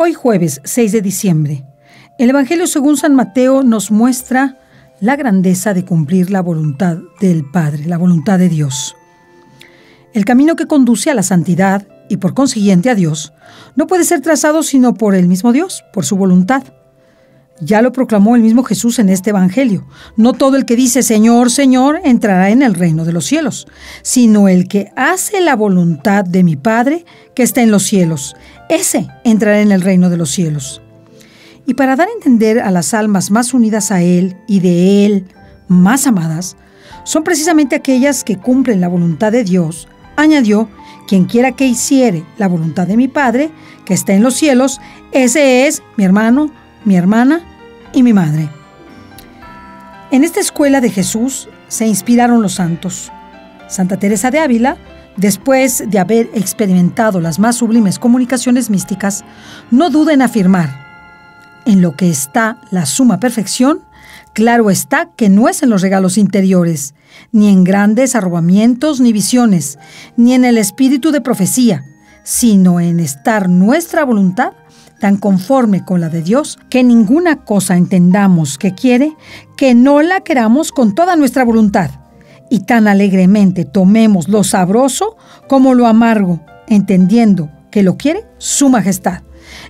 Hoy jueves 6 de diciembre, el Evangelio según San Mateo nos muestra la grandeza de cumplir la voluntad del Padre, la voluntad de Dios. El camino que conduce a la santidad y por consiguiente a Dios no puede ser trazado sino por el mismo Dios, por su voluntad. Ya lo proclamó el mismo Jesús en este Evangelio. No todo el que dice Señor, Señor entrará en el reino de los cielos, sino el que hace la voluntad de mi Padre que está en los cielos. Ese entrará en el reino de los cielos. Y para dar a entender a las almas más unidas a Él y de Él más amadas, son precisamente aquellas que cumplen la voluntad de Dios. Añadió, quien quiera que hiciere la voluntad de mi Padre, que está en los cielos, ese es mi hermano, mi hermana y mi madre. En esta escuela de Jesús se inspiraron los santos. Santa Teresa de Ávila, después de haber experimentado las más sublimes comunicaciones místicas, no duda en afirmar: en lo que está la suma perfección, claro está que no es en los regalos interiores, ni en grandes arrobamientos ni visiones, ni en el espíritu de profecía, sino en estar nuestra voluntad tan conforme con la de Dios, que ninguna cosa entendamos que quiere, que no la queramos con toda nuestra voluntad, y tan alegremente tomemos lo sabroso como lo amargo, entendiendo que lo quiere su majestad.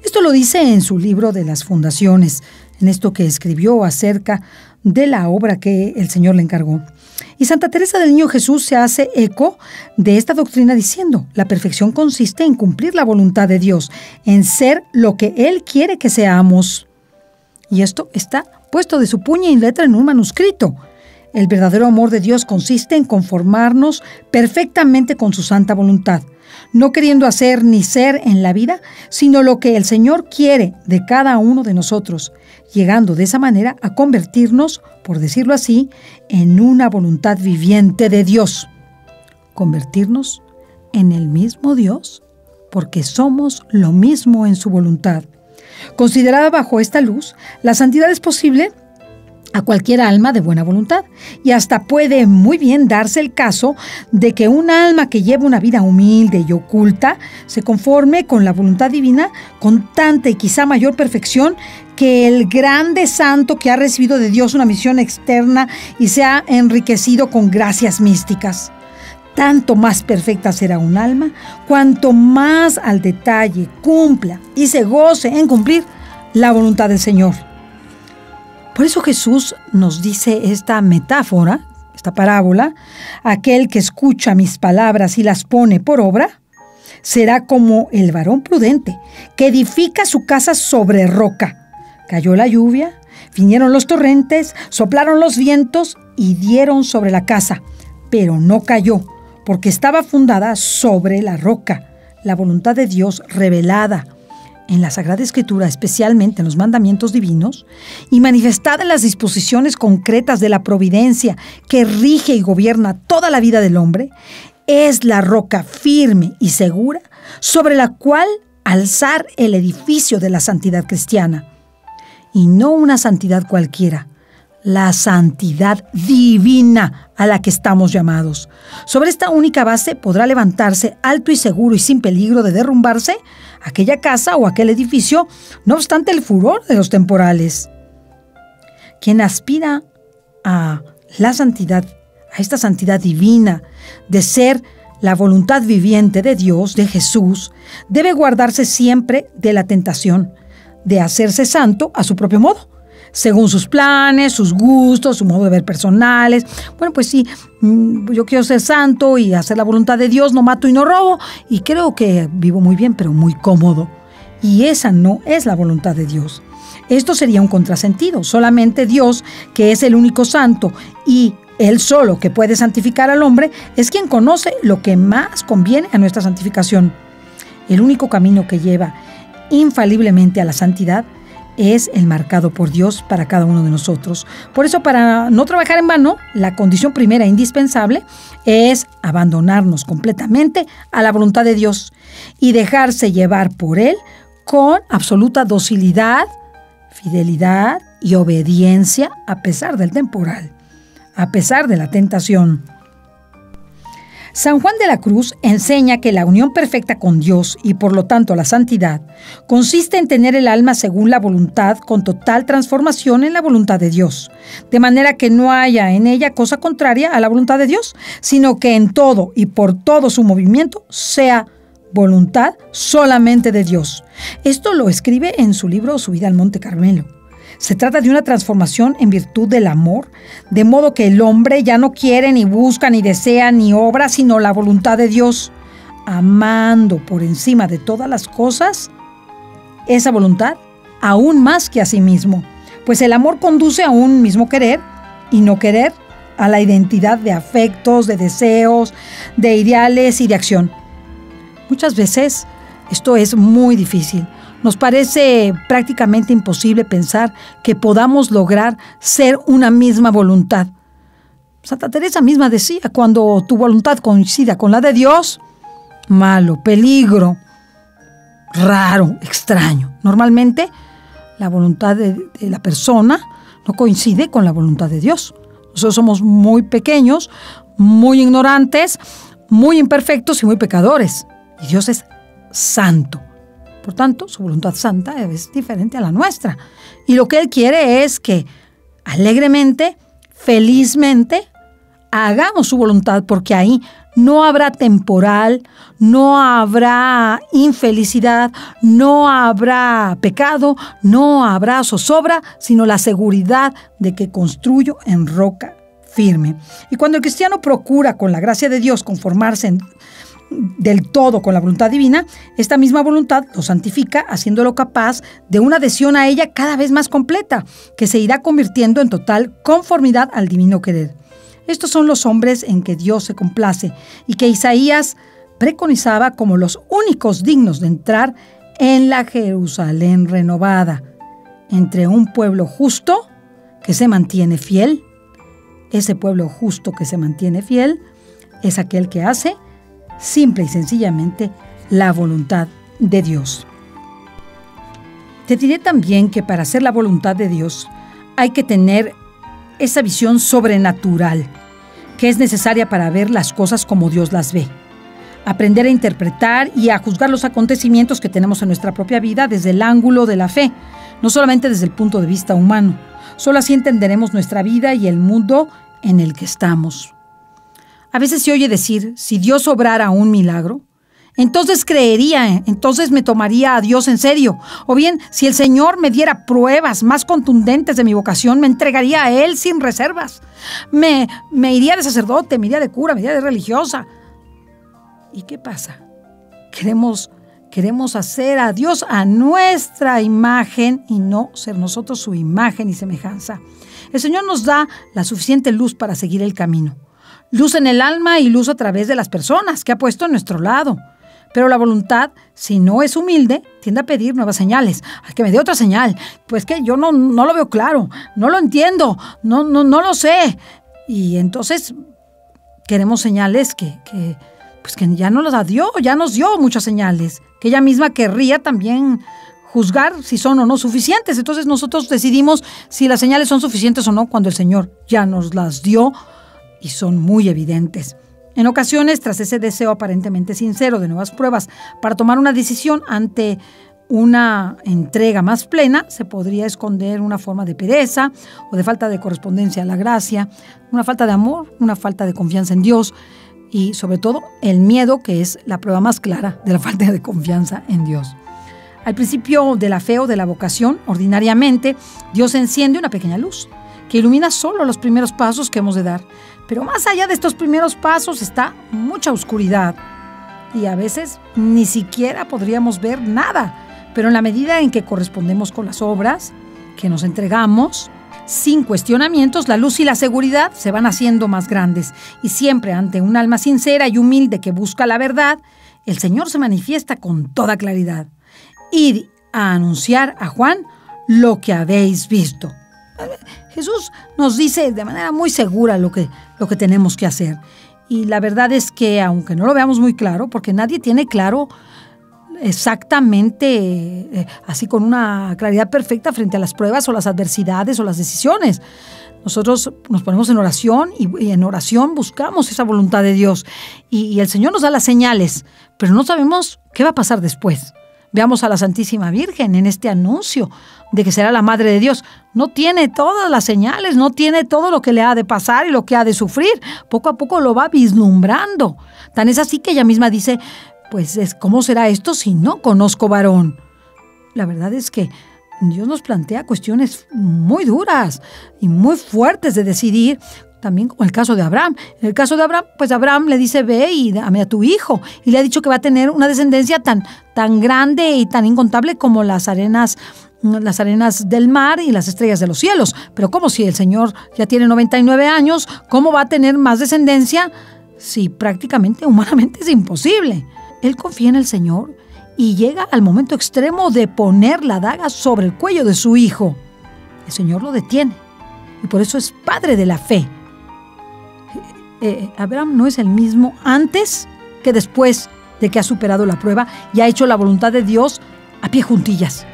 Esto lo dice en su libro de las fundaciones, en esto que escribió acerca de la obra que el Señor le encargó. Y Santa Teresa del Niño Jesús se hace eco de esta doctrina diciendo: la perfección consiste en cumplir la voluntad de Dios, en ser lo que Él quiere que seamos. Y esto está puesto de su puño y letra en un manuscrito. El verdadero amor de Dios consiste en conformarnos perfectamente con su santa voluntad, no queriendo hacer ni ser en la vida, sino lo que el Señor quiere de cada uno de nosotros, llegando de esa manera a convertirnos, por decirlo así, en una voluntad viviente de Dios. Convertirnos en el mismo Dios, porque somos lo mismo en su voluntad. Considerada bajo esta luz, la santidad es posible a cualquier alma de buena voluntad, y hasta puede muy bien darse el caso de que un alma que lleva una vida humilde y oculta se conforme con la voluntad divina con tanta y quizá mayor perfección que el grande santo que ha recibido de Dios una misión externa y se ha enriquecido con gracias místicas. Tanto más perfecta será un alma cuanto más al detalle cumpla y se goce en cumplir la voluntad del Señor. Por eso Jesús nos dice esta metáfora, esta parábola: aquel que escucha mis palabras y las pone por obra, será como el varón prudente que edifica su casa sobre roca. Cayó la lluvia, vinieron los torrentes, soplaron los vientos y dieron sobre la casa, pero no cayó, porque estaba fundada sobre la roca, la voluntad de Dios revelada en la Sagrada Escritura, especialmente en los mandamientos divinos, y manifestada en las disposiciones concretas de la providencia que rige y gobierna toda la vida del hombre, es la roca firme y segura sobre la cual alzar el edificio de la santidad cristiana. Y no una santidad cualquiera, la santidad divina a la que estamos llamados. Sobre esta única base podrá levantarse alto y seguro y sin peligro de derrumbarse aquella casa o aquel edificio, no obstante el furor de los temporales. Quien aspira a la santidad, a esta santidad divina, de ser la voluntad viviente de Dios, de Jesús, debe guardarse siempre de la tentación de hacerse santo a su propio modo, según sus planes, sus gustos, su modo de ver personales. Bueno, pues sí, yo quiero ser santo y hacer la voluntad de Dios, no mato y no robo, y creo que vivo muy bien, pero muy cómodo. Y esa no es la voluntad de Dios. Esto sería un contrasentido. Solamente Dios, que es el único santo y Él solo que puede santificar al hombre, es quien conoce lo que más conviene a nuestra santificación. El único camino que lleva infaliblemente a la santidad es el marcado por Dios para cada uno de nosotros. Por eso, para no trabajar en vano, la condición primera e indispensable es abandonarnos completamente a la voluntad de Dios y dejarse llevar por Él con absoluta docilidad, fidelidad y obediencia a pesar del temporal, a pesar de la tentación. San Juan de la Cruz enseña que la unión perfecta con Dios y por lo tanto la santidad consiste en tener el alma según la voluntad con total transformación en la voluntad de Dios, de manera que no haya en ella cosa contraria a la voluntad de Dios, sino que en todo y por todo su movimiento sea voluntad solamente de Dios. Esto lo escribe en su libro Subida al Monte Carmelo. Se trata de una transformación en virtud del amor, de modo que el hombre ya no quiere, ni busca, ni desea, ni obra, sino la voluntad de Dios, amando por encima de todas las cosas esa voluntad, aún más que a sí mismo, pues el amor conduce a un mismo querer y no querer, a la identidad de afectos, de deseos, de ideales y de acción. Muchas veces esto es muy difícil. Nos parece prácticamente imposible pensar que podamos lograr ser una misma voluntad. Santa Teresa misma decía, cuando tu voluntad coincida con la de Dios, malo, peligro, raro, extraño. Normalmente la voluntad de la persona no coincide con la voluntad de Dios. Nosotros somos muy pequeños, muy ignorantes, muy imperfectos y muy pecadores. Y Dios es santo. Por tanto, su voluntad santa es diferente a la nuestra. Y lo que Él quiere es que alegremente, felizmente, hagamos su voluntad, porque ahí no habrá temporal, no habrá infelicidad, no habrá pecado, no habrá zozobra, sino la seguridad de que construyo en roca firme. Y cuando el cristiano procura, con la gracia de Dios, conformarse del todo con la voluntad divina, esta misma voluntad lo santifica, haciéndolo capaz de una adhesión a ella cada vez más completa, que se irá convirtiendo en total conformidad al divino querer. Estos son los hombres en que Dios se complace y que Isaías preconizaba como los únicos dignos de entrar en la Jerusalén renovada, entre un pueblo justo que se mantiene fiel. Ese pueblo justo que se mantiene fiel es aquel que hace simple y sencillamente la voluntad de Dios. Te diré también que para hacer la voluntad de Dios hay que tener esa visión sobrenatural que es necesaria para ver las cosas como Dios las ve. Aprender a interpretar y a juzgar los acontecimientos que tenemos en nuestra propia vida desde el ángulo de la fe, no solamente desde el punto de vista humano. Solo así entenderemos nuestra vida y el mundo en el que estamos. A veces se oye decir, si Dios obrara un milagro, entonces creería, entonces me tomaría a Dios en serio. O bien, si el Señor me diera pruebas más contundentes de mi vocación, me entregaría a Él sin reservas. Me iría de sacerdote, me iría de cura, me iría de religiosa. ¿Y qué pasa? Queremos hacer a Dios a nuestra imagen y no ser nosotros su imagen y semejanza. El Señor nos da la suficiente luz para seguir el camino. Luz en el alma y luz a través de las personas que ha puesto a nuestro lado. Pero la voluntad, si no es humilde, tiende a pedir nuevas señales. Que me dé otra señal. Pues que yo no lo veo claro, no lo entiendo, no lo sé. Y entonces queremos señales que ya nos las dio, ya nos dio muchas señales, que ella misma querría también juzgar si son o no suficientes. Entonces nosotros decidimos si las señales son suficientes o no cuando el Señor ya nos las dio y son muy evidentes. En ocasiones, tras ese deseo aparentemente sincero de nuevas pruebas para tomar una decisión ante una entrega más plena, se podría esconder una forma de pereza o de falta de correspondencia a la gracia, una falta de amor, una falta de confianza en Dios y, sobre todo, el miedo, que es la prueba más clara de la falta de confianza en Dios. Al principio de la fe o de la vocación, ordinariamente, Dios enciende una pequeña luz que ilumina solo los primeros pasos que hemos de dar. Pero más allá de estos primeros pasos está mucha oscuridad y a veces ni siquiera podríamos ver nada. Pero en la medida en que correspondemos con las obras que nos entregamos, sin cuestionamientos, la luz y la seguridad se van haciendo más grandes. Y siempre ante un alma sincera y humilde que busca la verdad, el Señor se manifiesta con toda claridad. Id a anunciar a Juan lo que habéis visto. Jesús nos dice de manera muy segura lo que tenemos que hacer. Y la verdad es que, aunque no lo veamos muy claro, porque nadie tiene claro exactamente, así con una claridad perfecta frente a las pruebas o las adversidades o las decisiones. Nosotros nos ponemos en oración y en oración buscamos esa voluntad de Dios. Y el Señor nos da las señales, pero no sabemos qué va a pasar después. Veamos a la Santísima Virgen en este anuncio de que será la Madre de Dios. No tiene todas las señales, no tiene todo lo que le ha de pasar y lo que ha de sufrir. Poco a poco lo va vislumbrando. Tan es así que ella misma dice, pues, ¿cómo será esto si no conozco varón? La verdad es que Dios nos plantea cuestiones muy duras y muy fuertes de decidir, también como el caso de Abraham. En el caso de Abraham, pues Abraham le dice, ve y dame a tu hijo. Y le ha dicho que va a tener una descendencia tan grande y tan incontable como las arenas del mar y las estrellas de los cielos. Pero ¿cómo si el Señor ya tiene 99 años? ¿Cómo va a tener más descendencia si prácticamente, humanamente, es imposible? Él confía en el Señor y llega al momento extremo de poner la daga sobre el cuello de su hijo. El Señor lo detiene y por eso es padre de la fe. Abraham no es el mismo antes que después de que ha superado la prueba y ha hecho la voluntad de Dios a pie juntillas.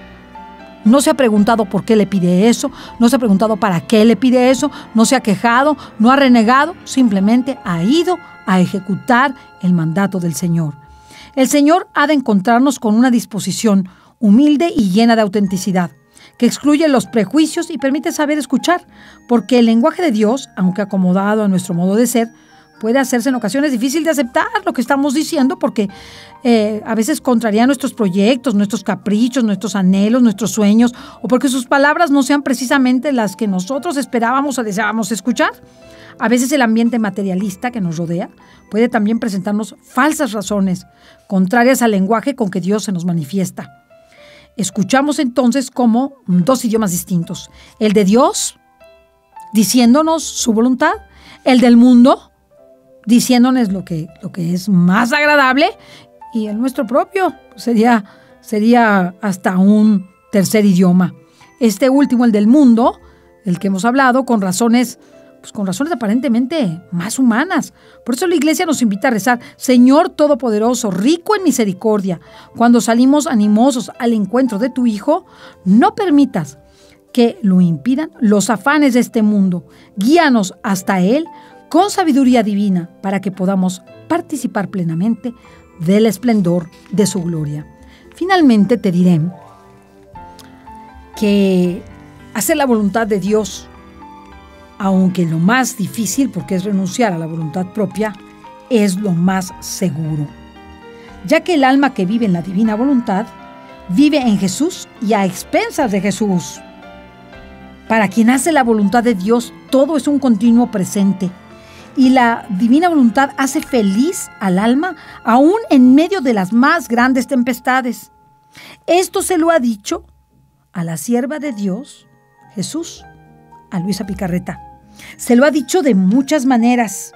No se ha preguntado por qué le pide eso, no se ha preguntado para qué le pide eso, no se ha quejado, no ha renegado, simplemente ha ido a ejecutar el mandato del Señor. El Señor ha de encontrarnos con una disposición humilde y llena de autenticidad, que excluye los prejuicios y permite saber escuchar, porque el lenguaje de Dios, aunque acomodado a nuestro modo de ser, puede hacerse en ocasiones difícil de aceptar lo que estamos diciendo, porque a veces contraría nuestros proyectos, nuestros caprichos, nuestros anhelos, nuestros sueños, o porque sus palabras no sean precisamente las que nosotros esperábamos o deseábamos escuchar. A veces el ambiente materialista que nos rodea puede también presentarnos falsas razones, contrarias al lenguaje con que Dios se nos manifiesta. Escuchamos entonces como dos idiomas distintos. El de Dios, diciéndonos su voluntad. El del mundo, diciéndonos lo que es más agradable. Y el nuestro propio sería hasta un tercer idioma. Este último, el del mundo, el que hemos hablado, con razones aparentemente más humanas. Por eso la Iglesia nos invita a rezar: Señor Todopoderoso, rico en misericordia, cuando salimos animosos al encuentro de tu Hijo, no permitas que lo impidan los afanes de este mundo. Guíanos hasta Él con sabiduría divina para que podamos participar plenamente del esplendor de su gloria. Finalmente te diré que hacer la voluntad de Dios, aunque lo más difícil, porque es renunciar a la voluntad propia, es lo más seguro, ya que el alma que vive en la divina voluntad vive en Jesús y a expensas de Jesús. Para quien hace la voluntad de Dios, todo es un continuo presente, y la divina voluntad hace feliz al alma aún en medio de las más grandes tempestades. Esto se lo ha dicho a la sierva de Dios, Jesús, a Luisa Picarreta. Se lo ha dicho de muchas maneras,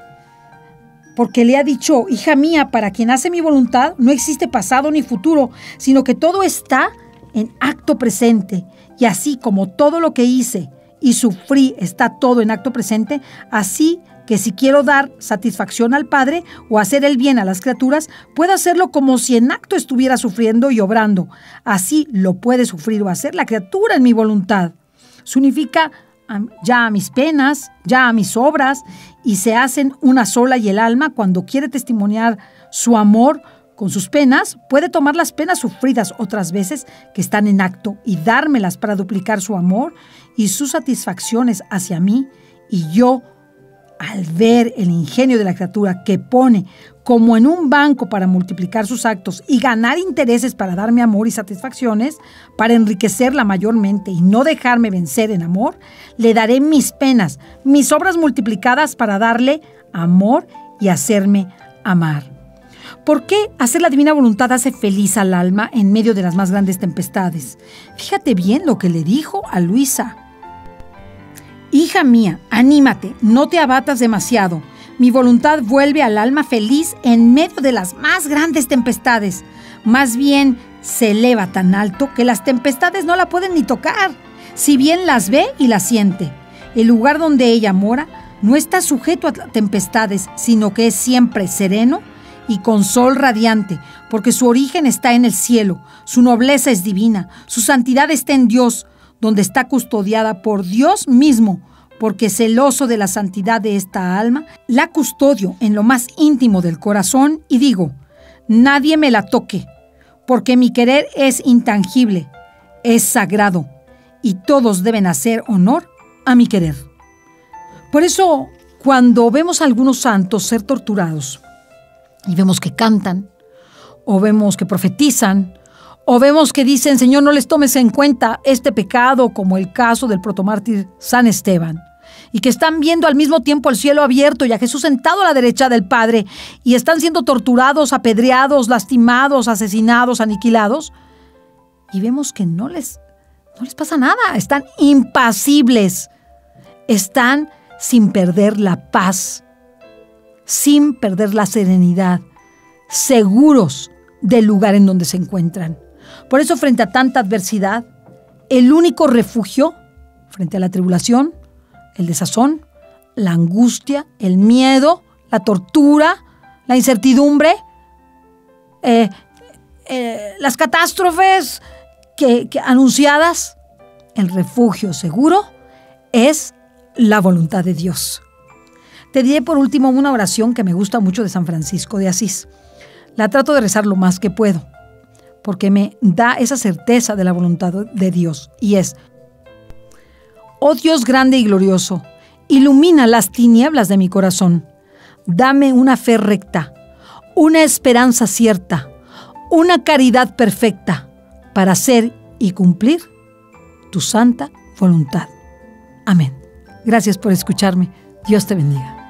porque le ha dicho: hija mía, para quien hace mi voluntad no existe pasado ni futuro, sino que todo está en acto presente. Y así como todo lo que hice y sufrí está todo en acto presente, así que si quiero dar satisfacción al Padre o hacer el bien a las criaturas, puedo hacerlo como si en acto estuviera sufriendo y obrando. Así lo puede sufrir o hacer la criatura en mi voluntad. Se unifica ya a mis penas, ya a mis obras, y se hacen una sola, y el alma, cuando quiere testimoniar su amor con sus penas, puede tomar las penas sufridas otras veces que están en acto y dármelas para duplicar su amor y sus satisfacciones hacia mí. Y yo, al ver el ingenio de la criatura que pone como en un banco para multiplicar sus actos y ganar intereses para darme amor y satisfacciones, para enriquecerla mayormente y no dejarme vencer en amor, le daré mis penas, mis obras multiplicadas para darle amor y hacerme amar. ¿Por qué hacer la divina voluntad hace feliz al alma en medio de las más grandes tempestades? Fíjate bien lo que le dijo a Luisa. Hija mía, anímate, no te abatas demasiado. Mi voluntad vuelve al alma feliz en medio de las más grandes tempestades. Más bien se eleva tan alto que las tempestades no la pueden ni tocar, si bien las ve y las siente. El lugar donde ella mora no está sujeto a tempestades, sino que es siempre sereno y con sol radiante, porque su origen está en el cielo, su nobleza es divina, su santidad está en Dios, donde está custodiada por Dios mismo, porque celoso de la santidad de esta alma, la custodio en lo más íntimo del corazón y digo, nadie me la toque, porque mi querer es intangible, es sagrado, y todos deben hacer honor a mi querer. Por eso, cuando vemos a algunos santos ser torturados, y vemos que cantan, o vemos que profetizan, o vemos que dicen, Señor, no les tomes en cuenta este pecado, como el caso del protomártir San Esteban, y que están viendo al mismo tiempo el cielo abierto y a Jesús sentado a la derecha del Padre, y están siendo torturados, apedreados, lastimados, asesinados, aniquilados, y vemos que no les pasa nada, están impasibles, están sin perder la paz, sin perder la serenidad, seguros del lugar en donde se encuentran. Por eso, frente a tanta adversidad, el único refugio frente a la tribulación, el desazón, la angustia, el miedo, la tortura, la incertidumbre, las catástrofes que anunciadas, el refugio seguro es la voluntad de Dios. Te diré por último una oración que me gusta mucho de San Francisco de Asís. La trato de rezar lo más que puedo, porque me da esa certeza de la voluntad de Dios, y es: oh Dios grande y glorioso, ilumina las tinieblas de mi corazón. Dame una fe recta, una esperanza cierta, una caridad perfecta para hacer y cumplir tu santa voluntad. Amén. Gracias por escucharme. Dios te bendiga.